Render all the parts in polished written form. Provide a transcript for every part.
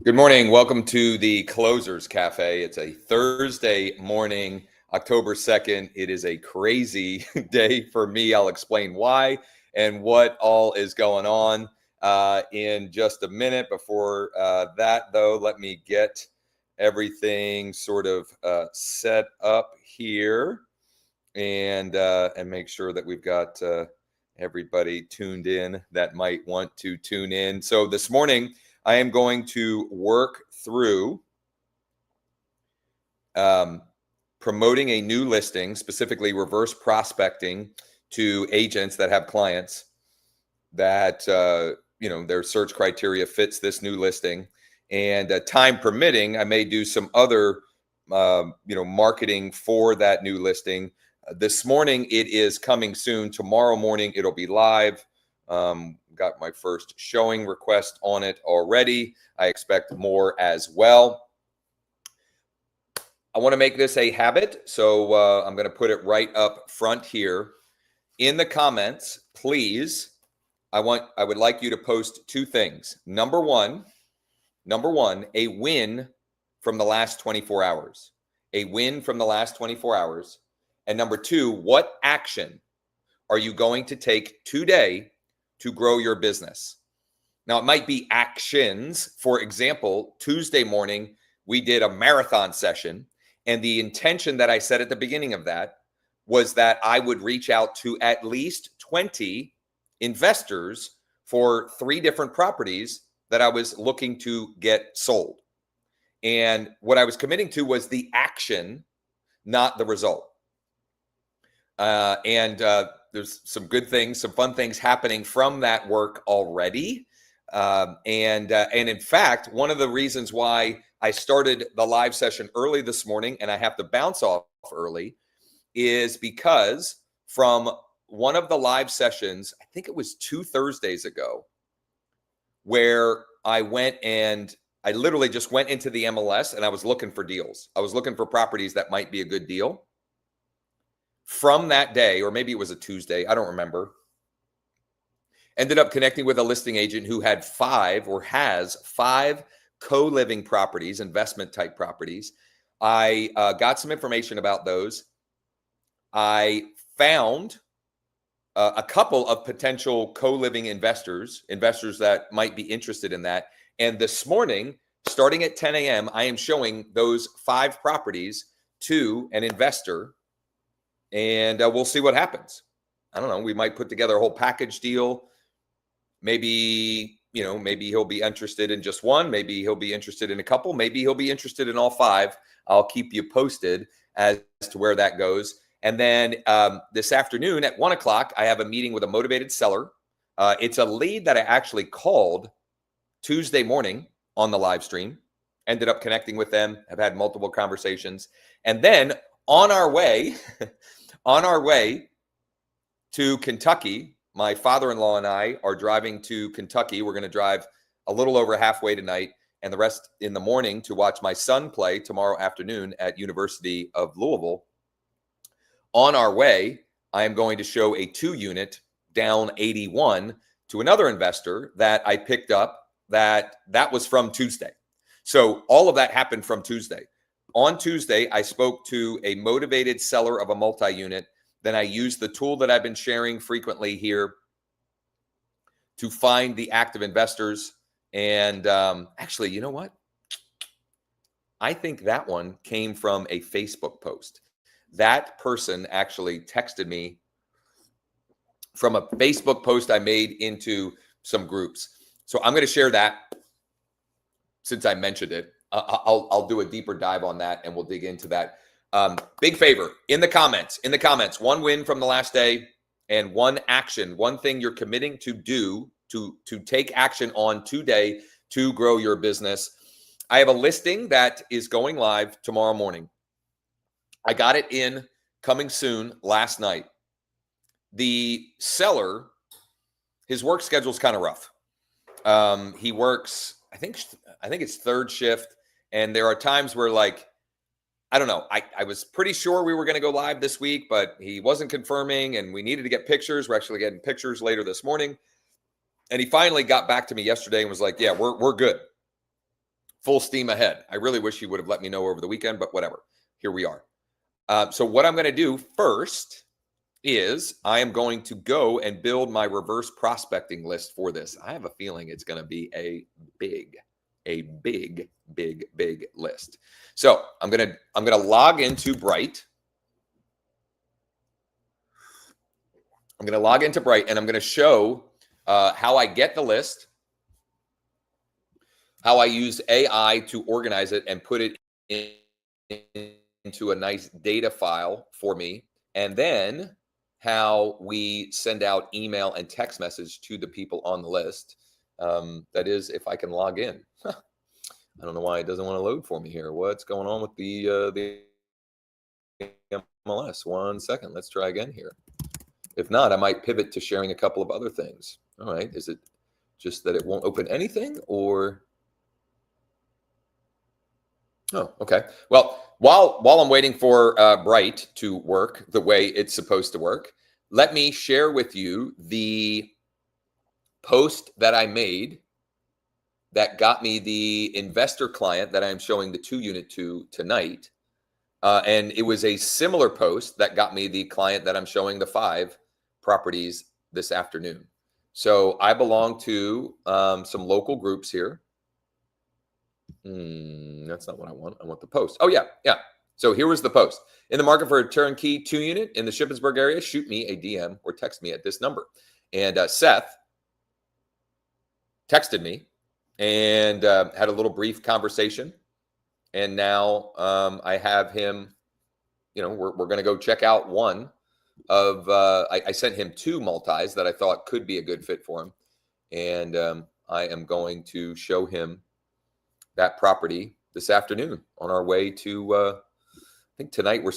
Good morning. Welcome to the Closers Cafe. It's a Thursday morning, October 2nd. It is a crazy day for me. I'll explain why and what all is going on in just a minute. Before that, though, let me get everything sort of set up here and make sure that we've got everybody tuned in that might want to tune in. So this morning, I am going to work through promoting a new listing, specifically reverse prospecting to agents that have clients that, their search criteria fits this new listing. And time permitting, I may do some other, marketing for that new listing. This morning, it is coming soon. Tomorrow morning, it'll be live. Got my first showing request on it already. I expect more as well. I want to make this a habit, so I'm going to put it right up front here. In the comments, please, I would like you to post two things. Number one, a win from the last 24 hours. A win from the last 24 hours. And number two, what action are you going to take today to grow your business? Now, it might be actions. For example, Tuesday morning, we did a marathon session. And the intention that I said at the beginning of that was that I would reach out to at least 20 investors for 3 different properties that I was looking to get sold. And what I was committing to was the action, not the result. There's some good things, some fun things happening from that work already. And in fact, one of the reasons why I started the live session early this morning and I have to bounce off early is because from one of the live sessions, I think it was 2 Thursdays ago, where I literally just went into the MLS and I was looking for deals. I was looking for properties that might be a good deal. From that day, or maybe it was a Tuesday, I don't remember, ended up connecting with a listing agent who had has 5 co-living properties, investment type properties. I got some information about those. I found a couple of potential co-living investors that might be interested in that. And this morning, starting at 10 a.m., I am showing those 5 properties to an investor. And we'll see what happens. I don't know. We might put together a whole package deal. Maybe he'll be interested in just one. Maybe he'll be interested in a couple. Maybe he'll be interested in all 5. I'll keep you posted as to where that goes. And then this afternoon at 1 o'clock, I have a meeting with a motivated seller. It's a lead that I actually called Tuesday morning on the live stream. Ended up connecting with them. I've had multiple conversations. And then on our way to Kentucky, my father-in-law and I are driving to Kentucky. We're going to drive a little over halfway tonight and the rest in the morning to watch my son play tomorrow afternoon at University of Louisville. On our way, I am going to show a 2-unit down 81 to another investor that I picked up that was from Tuesday. So all of that happened from Tuesday. On Tuesday, I spoke to a motivated seller of a multi-unit. Then I used the tool that I've been sharing frequently here to find the active investors. And actually, you know what? I think that one came from a Facebook post. That person actually texted me from a Facebook post I made into some groups. So I'm going to share that since I mentioned it. I'll do a deeper dive on that and we'll dig into that. Big favor in the comments, 1 win from the last day and 1 action, 1 thing you're committing to do to take action on today to grow your business. I have a listing that is going live tomorrow morning. I got it in coming soon last night. The seller, his work schedule is kind of rough. He works, I think it's 3rd shift. And there are times where, like, I don't know, I was pretty sure we were going to go live this week, but he wasn't confirming and we needed to get pictures. We're actually getting pictures later this morning. And he finally got back to me yesterday and was like, yeah, we're good. full steam ahead. I really wish he would have let me know over the weekend, but whatever. Here we are. So what I'm going to do first is I am going to go and build my reverse prospecting list for this. I have a feeling it's going to be a big list. So I'm going to log into Bright. I'm going to log into Bright and I'm going to show how I get the list, how I use AI to organize it and put it into a nice data file for me, and then how we send out email and text message to the people on the list. That is, if I can log in. I don't know why it doesn't want to load for me here. What's going on with the NMLS? 1 second. Let's try again here. If not, I might pivot to sharing a couple of other things. All right. Is it just that it won't open anything, or? Oh, okay. Well, while I'm waiting for Bright to work the way it's supposed to work, let me share with you the post that I made that got me the investor client that I'm showing the 2-unit to tonight. And it was a similar post that got me the client that I'm showing the 5 properties this afternoon. So I belong to some local groups here. That's not what I want. I want the post. Oh, yeah. So here was the post. In the market for a turnkey 2-unit in the Shippensburg area, shoot me a DM or text me at this number. And Seth texted me and had a little brief conversation. And now I have him, we're going to go check out one of, I sent him 2 multis that I thought could be a good fit for him. And I am going to show him that property this afternoon on our way to, I think tonight we're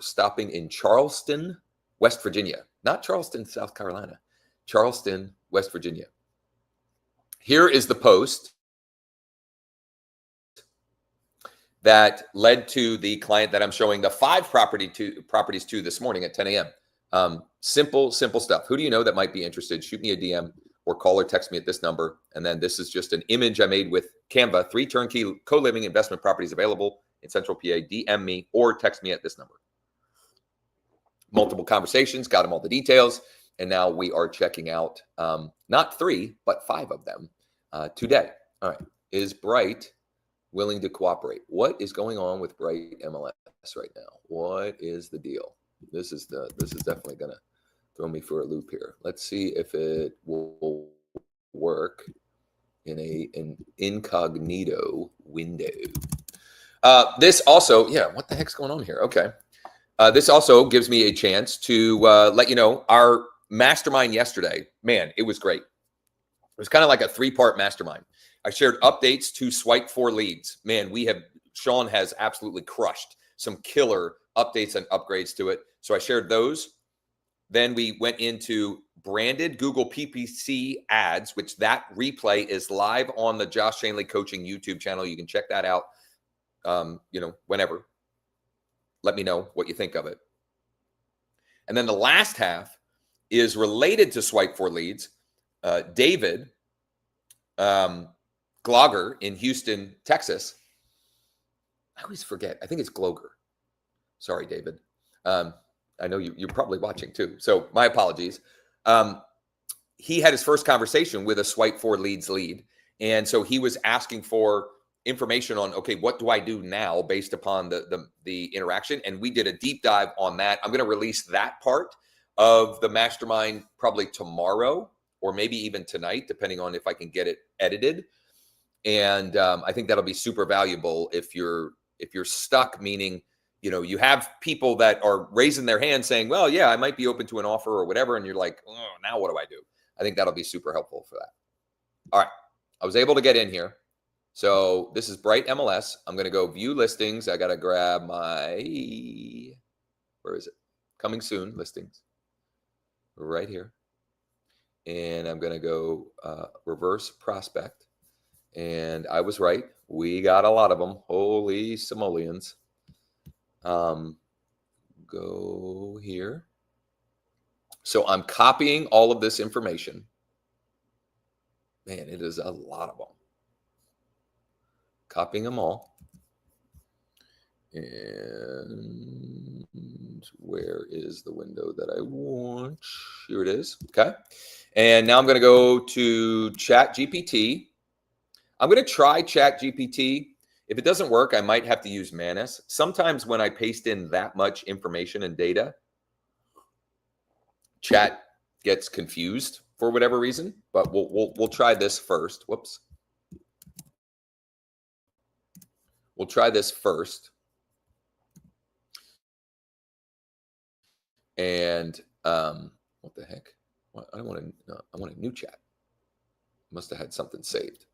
stopping in Charleston, West Virginia. Not Charleston, South Carolina. Charleston, West Virginia. Here is the post that led to the client that I'm showing the 5 properties to this morning at 10 a.m. Simple stuff. Who do you know that might be interested? Shoot me a DM or call or text me at this number. And then this is just an image I made with Canva. 3 turnkey co-living investment properties available in Central PA. DM me or text me at this number. Multiple conversations, got them all the details. And now we are checking out not 3, but 5 of them today. All right. Is Bright willing to cooperate? What is going on with Bright MLS right now? What is the deal? This is definitely going to throw me for a loop here. Let's see if it will work in an incognito window. This also, what the heck's going on here? Okay. This also gives me a chance to let you know our mastermind yesterday. Man, it was great. It was kind of like a 3-part mastermind. I shared updates to Swipe for Leads. Man, Sean has absolutely crushed some killer updates and upgrades to it. So I shared those. Then we went into branded Google PPC ads, which that replay is live on the Josh Schoenly Coaching YouTube channel. You can check that out, whenever. Let me know what you think of it. And then the last half is related to Swipe for Leads. David Glogger in Houston, Texas. I always forget. I think it's Gloger. Sorry, David. I know you're probably watching too. So my apologies. He had his first conversation with a Swipe for Leads lead. And so he was asking for information on, okay, what do I do now based upon the interaction? And we did a deep dive on that. I'm going to release that part of the mastermind probably tomorrow or maybe even tonight, depending on if I can get it edited. And I think that'll be super valuable if you're stuck, meaning, you have people that are raising their hand saying, well, yeah, I might be open to an offer or whatever. And you're like, oh, now what do I do? I think that'll be super helpful for that. All right. I was able to get in here. So this is Bright MLS. I'm going to go view listings. I got to grab my, where is it? Coming soon listings right here. And I'm going to go reverse prospect. And I was right. We got a lot of them. Holy simoleons. Go here. So I'm copying all of this information. Man, it is a lot of them. copying them all. And where is the window that I want? Here it is. Okay. And now I'm going to go to Chat GPT. I'm going to try Chat GPT. If it doesn't work, I might have to use Manus. Sometimes when I paste in that much information and data, Chat gets confused for whatever reason, but we'll try this first. Whoops. We'll try this first. And what the heck? I want to. No, I want a new chat. Must have had something saved.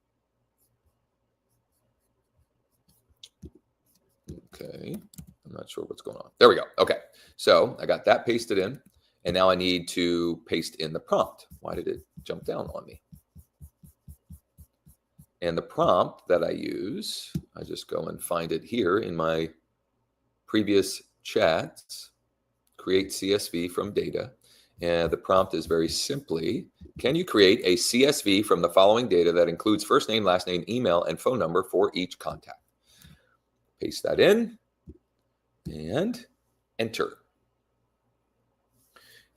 Okay, I'm not sure what's going on. There we go. Okay, so I got that pasted in, and now I need to paste in the prompt. Why did it jump down on me? And the prompt that I use, I just go and find it here in my previous chats. Create CSV from data. And the prompt is very simply, can you create a CSV from the following data that includes first name, last name, email, and phone number for each contact? Paste that in and enter.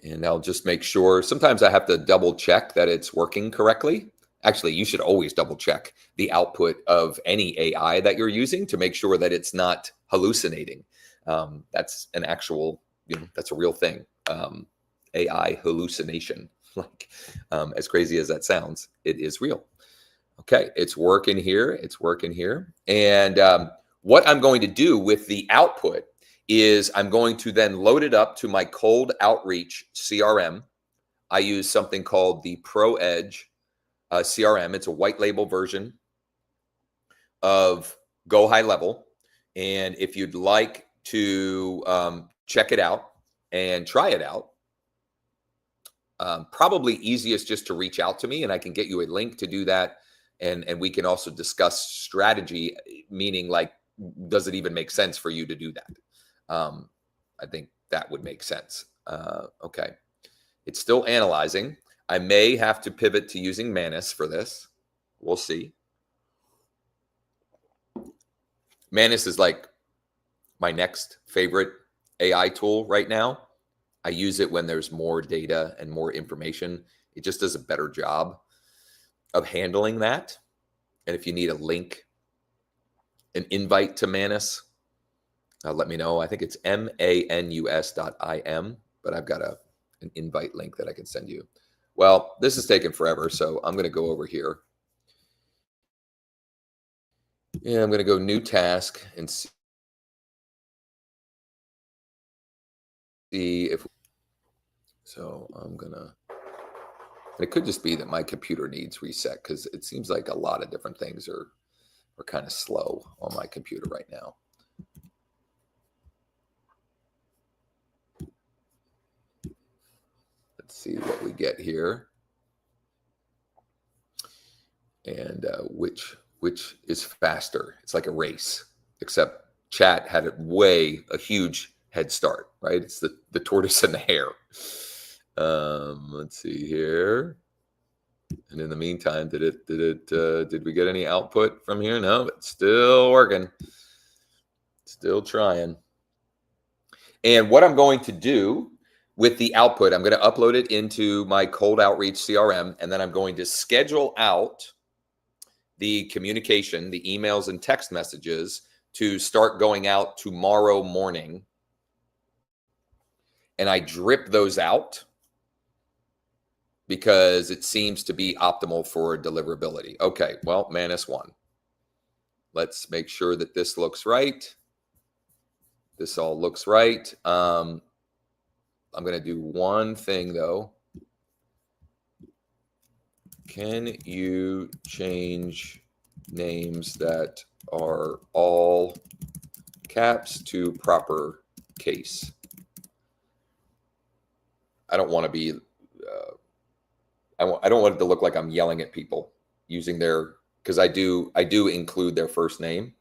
And I'll just make sure, sometimes I have to double check that it's working correctly. Actually, you should always double check the output of any AI that you're using to make sure that it's not hallucinating. That's an actual, that's a real thing. AI hallucination, like as crazy as that sounds, it is real. Okay, it's working here. It's working here. And what I'm going to do with the output is I'm going to then load it up to my cold outreach CRM. I use something called the Pro Edge CRM. It's a white label version of Go High Level. And if you'd like to check it out and try it out, probably easiest just to reach out to me and I can get you a link to do that. And we can also discuss strategy, meaning like, does it even make sense for you to do that? I think that would make sense. Okay. It's still analyzing. I may have to pivot to using Manus for this. We'll see. Manus is like my next favorite AI tool right now. I use it when there's more data and more information. It just does a better job of handling that. And if you need a link, an invite to Manus, let me know. I think it's manus.im, but I've got an invite link that I can send you. Well, this is taking forever, so I'm going to go over here. Yeah, I'm going to go new task and see if, so I'm going to, it could just be that my computer needs reset because it seems like a lot of different things are kind of slow on my computer right now. Let's see what we get here. And which is faster. It's like a race, except chat had a huge head start, right? It's the tortoise and the hare. Let's see here. And in the meantime, did we get any output from here? No, it's still working. Still trying. And what I'm going to do with the output, I'm going to upload it into my cold outreach CRM, and then I'm going to schedule out the communication, the emails and text messages to start going out tomorrow morning. And I drip those out because it seems to be optimal for deliverability. Okay, well, Manus won. Let's make sure that this looks right. This all looks right. I'm going to do one thing, though. Can you change names that are all caps to proper case? I don't want to be, I don't want it to look like I'm yelling at people using their, because I do include their first name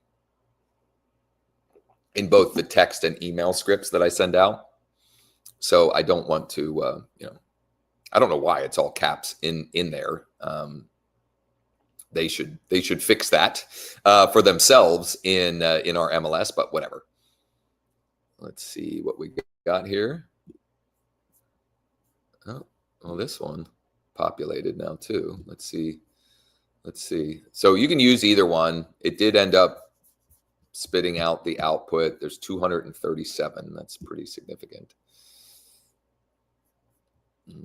in both the text and email scripts that I send out. So I don't want to, I don't know why it's all caps in there. they should fix that for themselves in our MLS, but whatever. Let's see what we got here. Oh, well, this one populated now too. Let's see. So you can use either one. It did end up spitting out the output. There's 237. That's pretty significant. I'm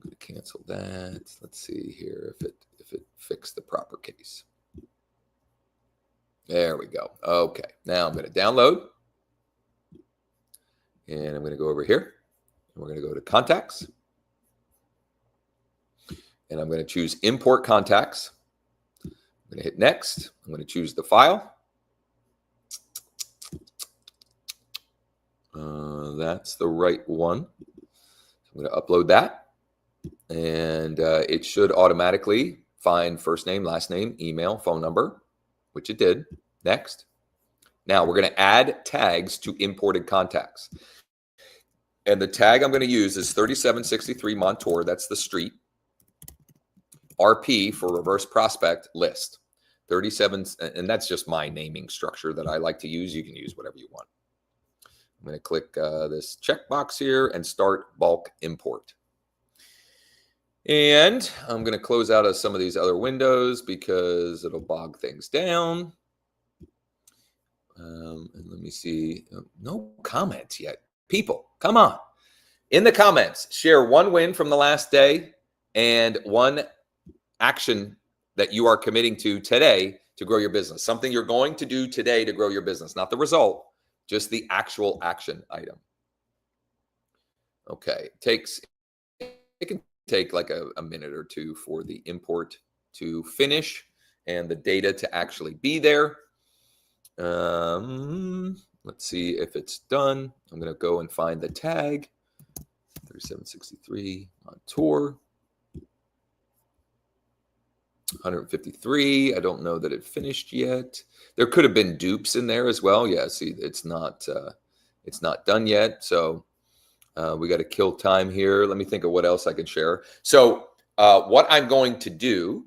going to cancel that. Let's see here if it fixed the proper case. There we go. Okay, now I'm going to download, and I'm going to go over here, and we're going to go to contacts, and I'm going to choose import contacts. I'm going to hit next. I'm going to choose the file. That's the right one. I'm going to upload that, and it should automatically find first name, last name, email, phone number, which it did. Next. Now we're going to add tags to imported contacts. And the tag I'm going to use is 3763 Montour. That's the street. RP for reverse prospect list. 37, and that's just my naming structure that I like to use. You can use whatever you want. I'm going to click this checkbox here and start bulk import. And I'm going to close out of some of these other windows because it'll bog things down. And let me see. No comments yet. People, come on. In the comments, share one win from the last day and one action that you are committing to today to grow your business. Something you're going to do today to grow your business, not the result. Just the actual action item. Okay, it can take like a minute or two for the import to finish and the data to actually be there. Let's see if it's done. I'm going to go and find the tag. 3763 on tour. 153. I don't know that it finished yet. There could have been dupes in there as well. Yeah, see, it's not done yet. So we got to kill time here. Let me think of what else I can share. So what I'm going to do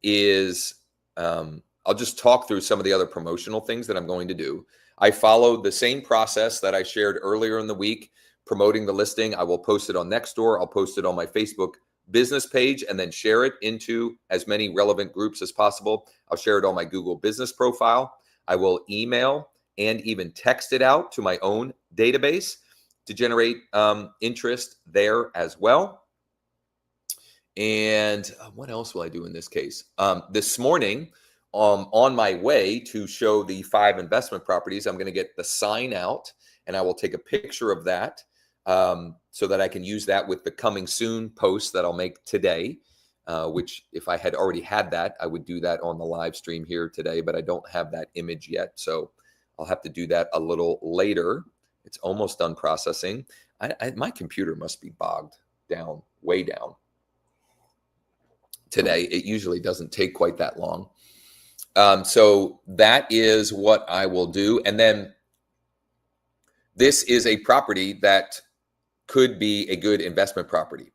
is I'll just talk through some of the other promotional things that I'm going to do. I followed the same process that I shared earlier in the week, promoting the listing. I will post it on Nextdoor. I'll post it on my Facebook business page and then share it into as many relevant groups as possible. I'll share it on my Google business profile. I will email and even text it out to my own database to generate interest there as well. And what else will I do in this case? This morning, on my way to show the 5 investment properties, I'm going to get the sign out and I will take a picture of that. So that I can use that with the coming soon post that I'll make today, which if I had already had that, I would do that on the live stream here today, but I don't have that image yet. So I'll have to do that a little later. It's almost done processing. My computer must be bogged down, way down today. It usually doesn't take quite that long. So that is what I will do. And then this is a property that could be a good investment property.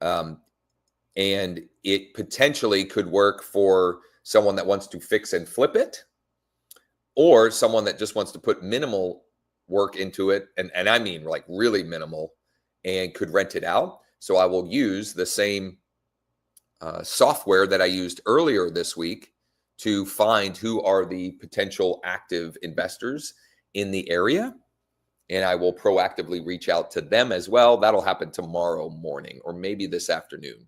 And it potentially could work for someone that wants to fix and flip it, or someone that just wants to put minimal work into it. And I mean like really minimal, and could rent it out. So I will use the same software that I used earlier this week to find who are the potential active investors in the area. And I will proactively reach out to them as well. That'll happen tomorrow morning or maybe this afternoon.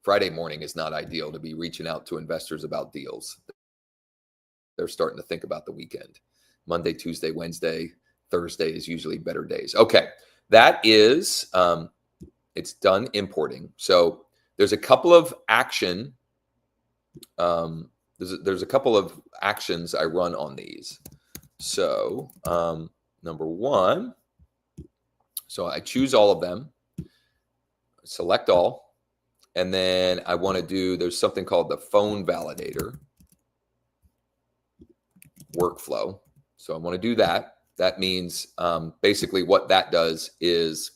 Friday morning is not ideal to be reaching out to investors about deals. They're starting to think about the weekend. Monday, Tuesday, Wednesday, Thursday is usually better days. Okay, that is, it's done importing. So there's a couple of action, there's a couple of actions I run on these. So number one, so I choose all of them, select all, and then I want to do, there's something called the phone validator workflow. So I want to do that. That means basically what that does is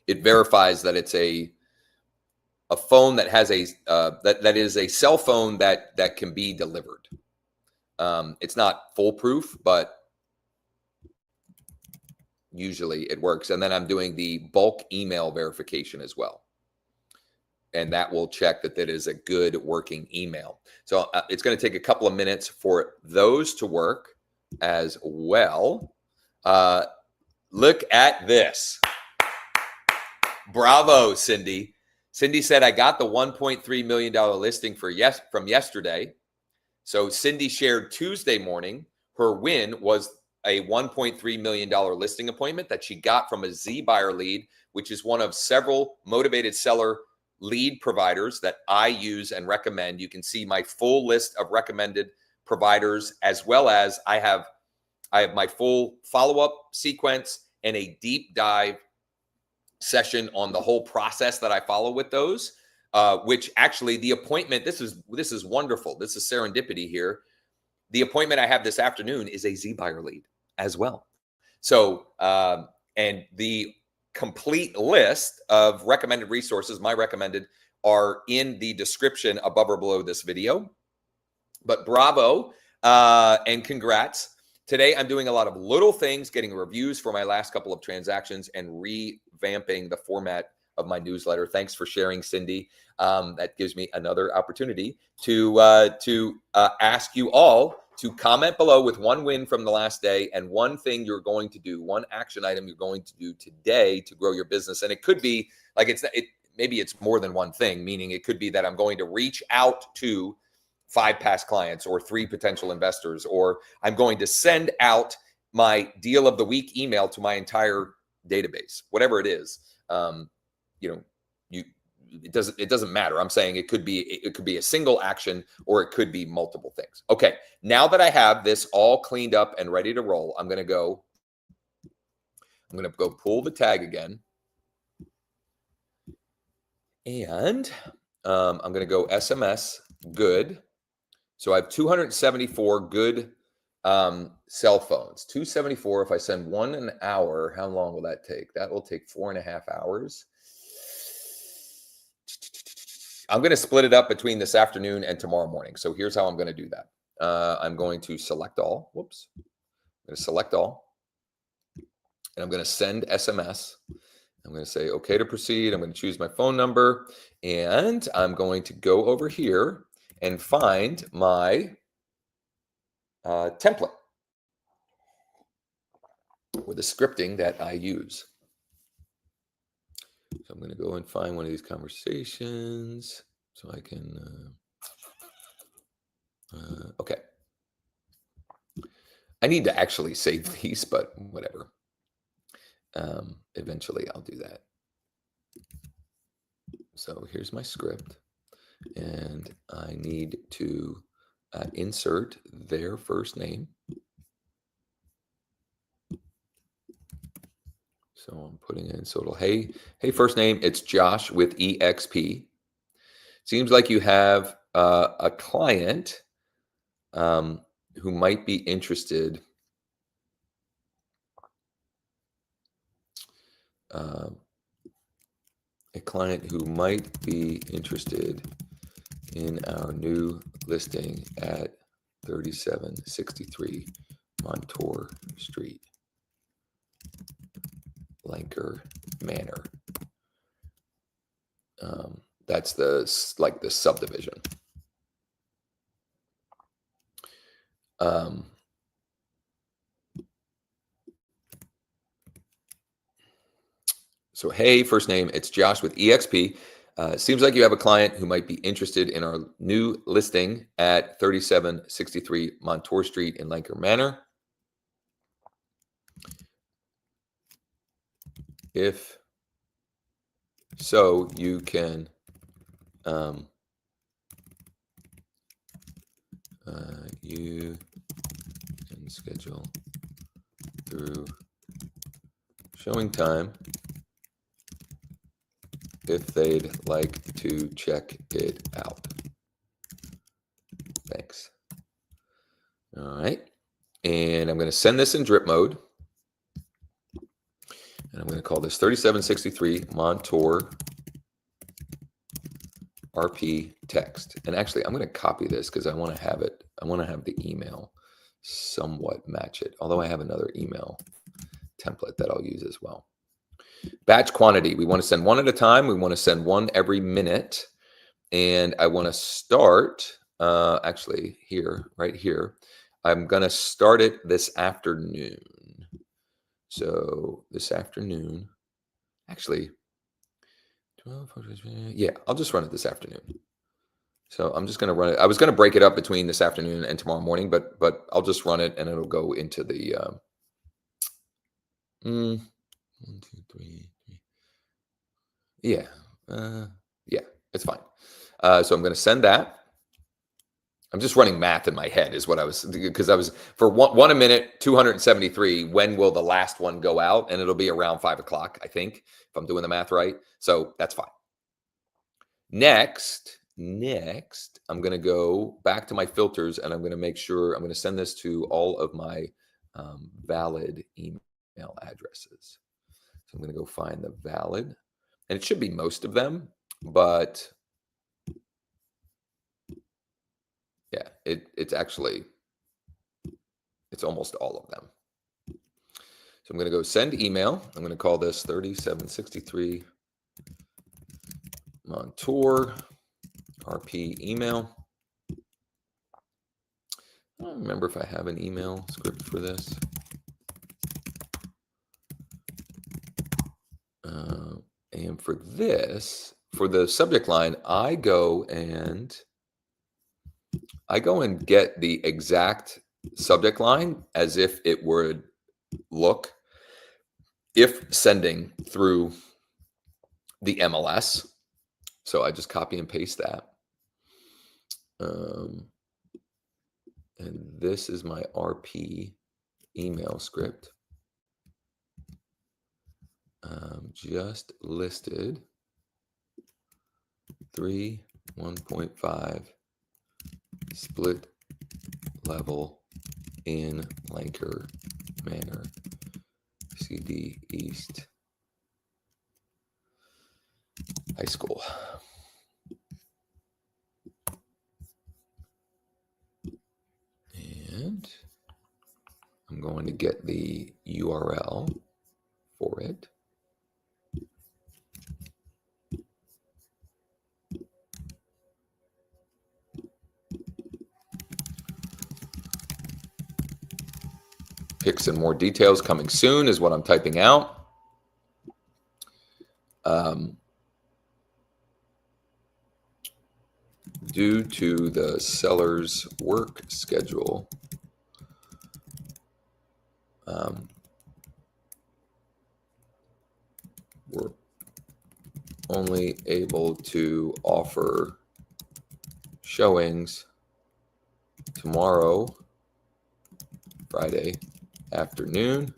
it verifies that it's a a phone that has a that is a cell phone that can be delivered. It's not foolproof, but usually it works. And then I'm doing the bulk email verification as well. And that will check that that is a good working email. So it's going to take a couple of minutes for those to work as well. Look at this. Bravo, Cindy. Cindy said, I got the $1.3 million listing from yesterday. So Cindy shared Tuesday morning. Her win was a $1.3 million listing appointment that she got from a Z buyer lead, which is one of several motivated seller lead providers that I use and recommend. You can see my full list of recommended providers, as well as I have my full follow-up sequence and a deep dive session on the whole process that I follow with those, which actually the appointment, this is wonderful. This is serendipity here. The appointment I have this afternoon is a Z buyer lead as well. So, and the complete list of recommended resources, my recommended, are in the description above or below this video. But bravo and congrats. Today, I'm doing a lot of little things, getting reviews for my last couple of transactions and revamping the format of my newsletter. Thanks for sharing, Cindy. That gives me another opportunity to ask you all to comment below with one win from the last day and one thing you're going to do, one action item you're going to do today to grow your business. And it could be like maybe it's more than one thing, meaning it could be that I'm going to reach out to 5 past clients or 3 potential investors, or I'm going to send out my deal of the week email to my entire database, whatever it is. It doesn't matter. I'm saying it could be a single action, or it could be multiple things. Okay. Now that I have this all cleaned up and ready to roll, I'm going to go pull the tag again. And I'm going to go SMS good. So I have 274 good cell phones. 274. If I send one an hour, how long will that take? That will take 4.5 hours. I'm going to split it up between this afternoon and tomorrow morning. So here's how I'm going to do that. I'm going to select all. Whoops. I'm going to select all. And I'm going to send SMS. I'm going to say, okay to proceed. I'm going to choose my phone number. And I'm going to go over here and find my template or the scripting that I use. So I'm going to go and find one of these conversations so I can, okay. I need to actually save these, but whatever. Eventually I'll do that. So here's my script, and I need to insert their first name. So I'm putting in, so it'll, hey, first name, it's Josh with EXP. Seems like you have a client who might be interested. A client who might be interested in our new listing at 3763 Montour Street, Lanker Manor. That's the subdivision. So, hey, first name, it's Josh with EXP. Seems like you have a client who might be interested in our new listing at 3763 Montour Street in Lanker Manor. If so, you can schedule through showing time if they'd like to check it out. Thanks. All right. And I'm going to send this in drip mode. And I'm going to call this 3763 Montour RP text. And actually, I'm going to copy this because I want to have it. I want to have the email somewhat match it. Although I have another email template that I'll use as well. Batch quantity. We want to send one at a time. We want to send one every minute. And I want to start actually here, right here. I'm going to start it this afternoon. So this afternoon, actually, 12, yeah, I'll just run it this afternoon. So I'm just going to run it. I was going to break it up between this afternoon and tomorrow morning, but I'll just run it and it'll go into the 1, 2, 3. Yeah, yeah, it's fine. So I'm going to send that. I'm just running math in my head is what I was, because I was for one a minute, 273. When will the last one go out? And it'll be around 5 o'clock, I think, if I'm doing the math right. So that's fine. Next, I'm going to go back to my filters and I'm going to make sure I'm going to send this to all of my valid email addresses. So I'm going to go find the valid, and it should be most of them, but yeah, it's almost all of them. So I'm going to go send email. I'm going to call this 3763 Montour RP email. I don't remember if I have an email script for this. And for this, for the subject line, I go and get the exact subject line as if it would look if sending through the MLS. So I just copy and paste that. And this is my RP email script. Just listed 1.5 split level in Lanker Manor, CD East High School. And I'm going to get the URL for it. Pics and more details coming soon is what I'm typing out. Due to the seller's work schedule, we're only able to offer showings tomorrow, Friday afternoon,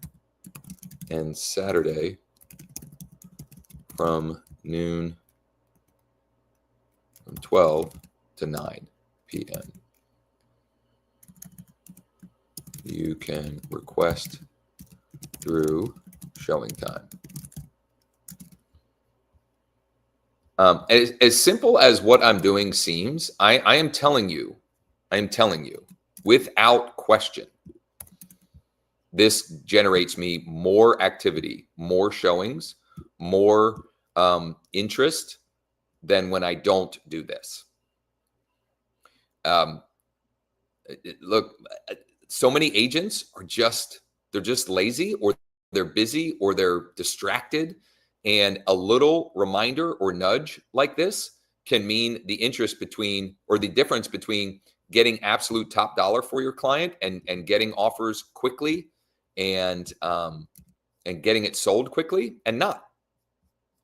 and Saturday from 12 to 9 p.m. You can request through showing time. As simple as what I'm doing seems, I am telling you, without question, this generates me more activity, more showings, more interest than when I don't do this. Look, so many agents are they're just lazy, or they're busy, or they're distracted. And a little reminder or nudge like this can mean the interest between, or the difference between getting absolute top dollar for your client and getting offers quickly and getting it sold quickly and not.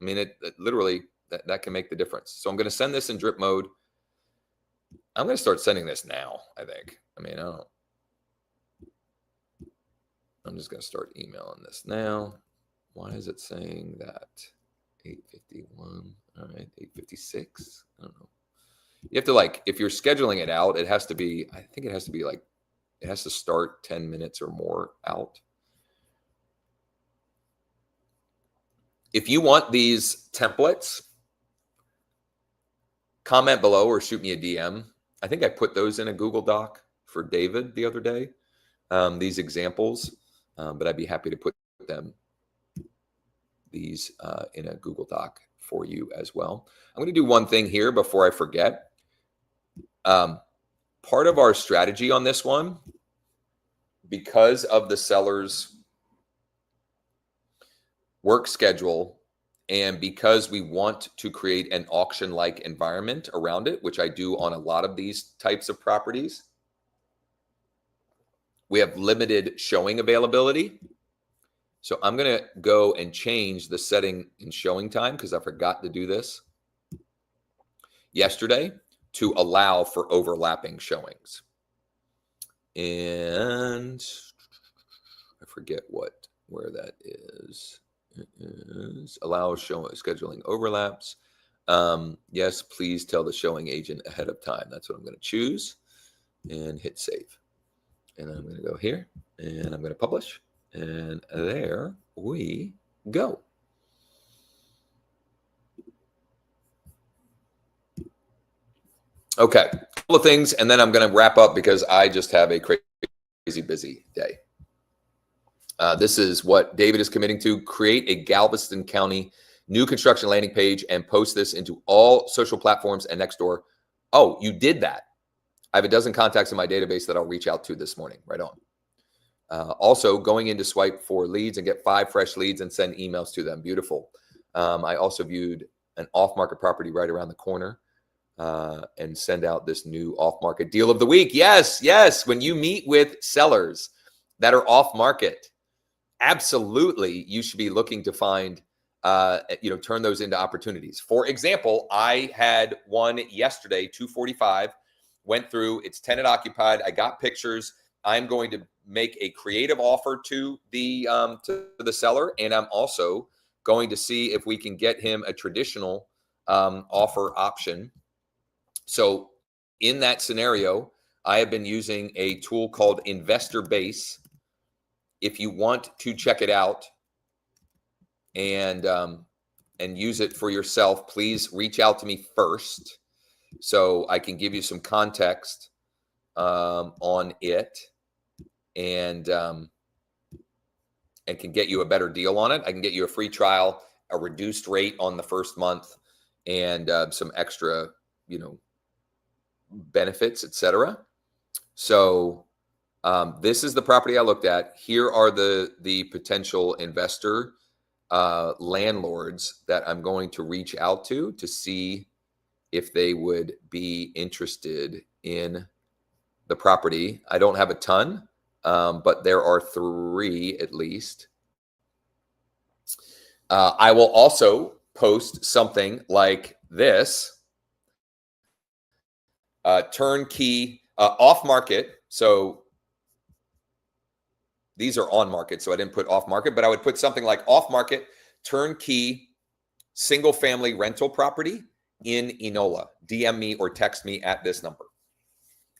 I mean, it literally, that can make the difference. So I'm going to send this in drip mode. I'm going to start sending this now, I think. I mean, I'm just going to start emailing this now. Why is it saying that? 8:51. All right, 8:56. I don't know. You have to, like, if you're scheduling it out, it has to be, I think it has to be like, it has to start 10 minutes or more out. If you want these templates, comment below or shoot me a DM. I think I put those in a Google Doc for David the other day, these examples, but I'd be happy to put these in a Google Doc for you as well. I'm going to do one thing here before I forget. Part of our strategy on this one, because of the seller's work schedule and because we want to create an auction-like environment around it, which I do on a lot of these types of properties, we have limited showing availability. So I'm going to go and change the setting in showing time because I forgot to do this yesterday to allow for overlapping showings. And I forget where that is. It is allow scheduling overlaps. Yes, please tell the showing agent ahead of time. That's what I'm going to choose and hit save. And I'm going to go here and I'm going to publish. And there we go. Okay, a couple of things, and then I'm going to wrap up because I just have a crazy busy day. This is what David is committing to: create a Galveston County new construction landing page and post this into all social platforms and Nextdoor. Oh, you did that. I have a dozen contacts in my database that I'll reach out to this morning. Right on. Also, going in to swipe for leads and get 5 fresh leads and send emails to them. Beautiful. I also viewed an off-market property right around the corner and send out this new off-market deal of the week. Yes, yes. When you meet with sellers that are off-market, absolutely, you should be looking to find, turn those into opportunities. For example, I had one yesterday, 245, went through, it's tenant occupied. I got pictures. I'm going to make a creative offer to the seller, and I'm also going to see if we can get him a traditional offer option. So in that scenario, I have been using a tool called Investor Base. If you want to check it out and use it for yourself, please reach out to me first so I can give you some context on it and can get you a better deal on it. I can get you a free trial, a reduced rate on the first month, and some extra, benefits, etc. So this is the property I looked at. Here are the potential investor landlords that I'm going to reach out to see if they would be interested in the property. I don't have a ton, but there are 3 at least. I will also post something like this, turnkey off market. So these are on market, so I didn't put off market, but I would put something like off market turnkey single family rental property in Enola. DM me or text me at this number.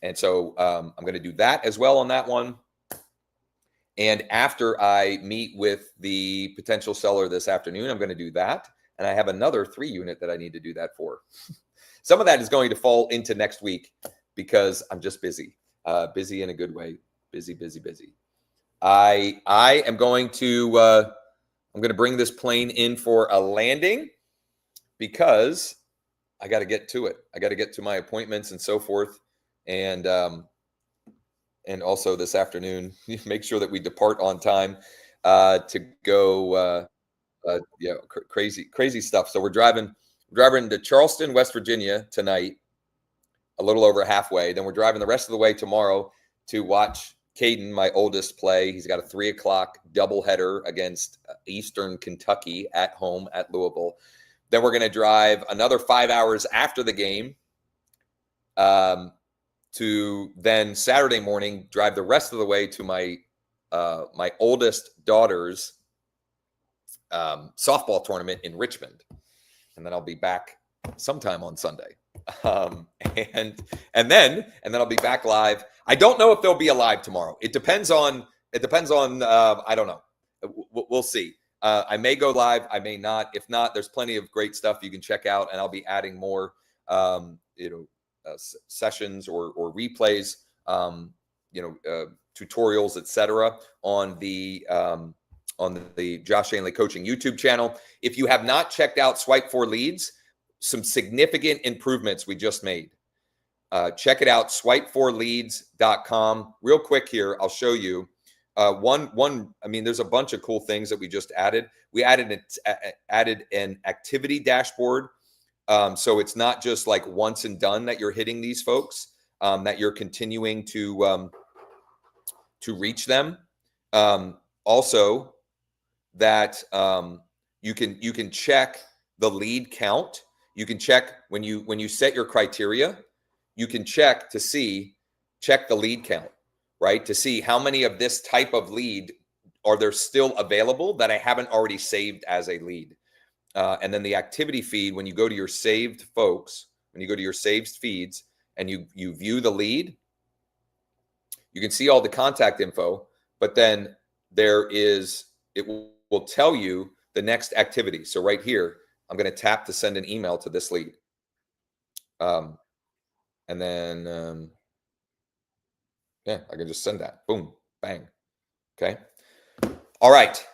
And so I'm going to do that as well on that one. And after I meet with the potential seller this afternoon, I'm going to do that. And I have another 3 unit that I need to do that for. Some of that is going to fall into next week because I'm just busy, busy in a good way. Busy, busy, busy. I am going to, I'm going to bring this plane in for a landing because I got to get to it. I got to get to my appointments and so forth. And also this afternoon, make sure that we depart on time to go. Crazy stuff. So we're driving to Charleston, West Virginia tonight, a little over halfway. Then we're driving the rest of the way tomorrow to watch Caden, my oldest, play. He's got a 3 o'clock doubleheader against Eastern Kentucky at home at Louisville. Then we're going to drive another 5 hours after the game to then Saturday morning drive the rest of the way to my oldest daughter's softball tournament in Richmond, and then I'll be back sometime on Sunday, and then I'll be back live. I don't know if there'll be a live tomorrow. It depends on I don't know. We'll see. I may go live. I may not. If not, there's plenty of great stuff you can check out, and I'll be adding more sessions or replays, tutorials, etc. on the Josh Schoenly Coaching YouTube channel. If you have not checked out Swipe for Leads, some significant improvements we just made. Check it out, swipeforleads.com. Real quick here, I'll show you. There's a bunch of cool things that we just added. We added an activity dashboard. So it's not just like once and done that you're hitting these folks, that you're continuing to reach them. Also, that you can check the lead count. You can check when you set your criteria. You can check the lead count, right? To see how many of this type of lead are there still available that I haven't already saved as a lead. And then the activity feed, when you go to your saved folks, when you go to your saved feeds and you view the lead, you can see all the contact info, but then it will tell you the next activity. So right here, I'm going to tap to send an email to this lead. And then, I can just send that. Boom, bang. Okay. All right.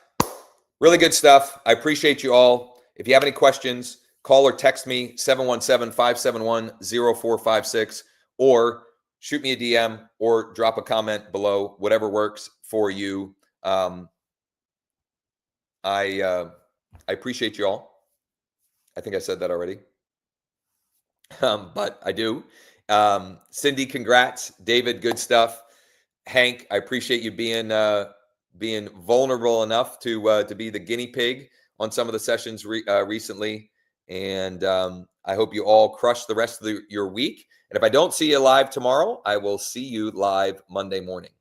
Really good stuff. I appreciate you all. If you have any questions, call or text me 717-571-0456, or shoot me a DM or drop a comment below, whatever works for you. I appreciate you all. I think I said that already. But I do. Cindy, congrats. David, good stuff. Hank, I appreciate you being vulnerable enough to be the guinea pig on some of the sessions recently. And I hope you all crush the rest of your week. And if I don't see you live tomorrow, I will see you live Monday morning.